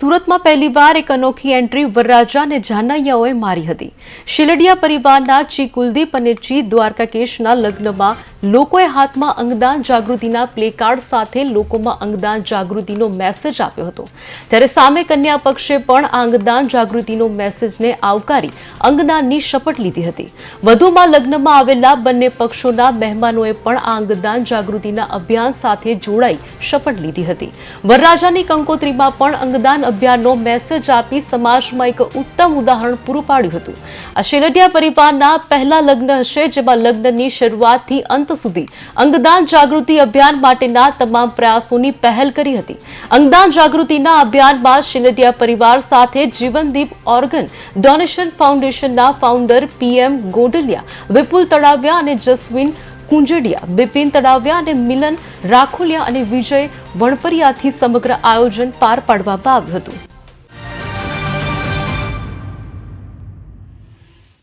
સુરતમાં પહેલીવાર એક અનોખી એન્ટ્રી વરરાજા અને જાનૈયાઓએ મારી હતી। શિલડિયા પરિવારના ચી કુલદીપ અને ચી દ્વારકાકેશના લગ્નમાં લોકોએ હાથમાં અંગદાન જાગૃતિના પ્લેકાર્ડ સાથે લોકોમાં અંગદાન જાગૃતિનો મેસેજ આપ્યો હતો, ત્યારે સામે કન્યા પક્ષે પણ આ અંગદાન જાગૃતિનો મેસેજને આવકારી અંગદાનની શપથ લીધી હતી। વધુમાં લગ્નમાં આવેલા બંને પક્ષોના મહેમાનોએ પણ આ અંગદાન જાગૃતિના અભિયાન સાથે જોડાઈ શપથ લીધી હતી। વરરાજાની કંકોત્રીમાં પણ અંગદાન અભિયાનનો મેસેજ આપી સમાજમાં એક ઉત્તમ ઉદાહરણ પૂરું પાડ્યું હતું। આ શેલડિયા પરિવારના પહેલા લગ્ન હશે, જેમાં લગ્નની શરૂઆતથી અંત સુધી અંગદાન જાગૃતિ અભિયાન માટેના તમામ પ્રયાસોની પહેલ કરી હતી। અંગદાન જાગૃતિના અભિયાનમાં શેલડિયા પરિવાર સાથે જીવનદીપ ઓર્ગન ડોનેશન ફાઉન્ડેશનના ફાઉન્ડર PM ગોડલિયા, વિપુલ તળાવિયા અને જસ્વીન કુંજડિયા, બિપિન તળાવિયા અને મિલન રાખોલિયા અને વિજય વણપરિયાથી સમગ્ર આયોજન પાર પાડવામાં આવ્યું હતું।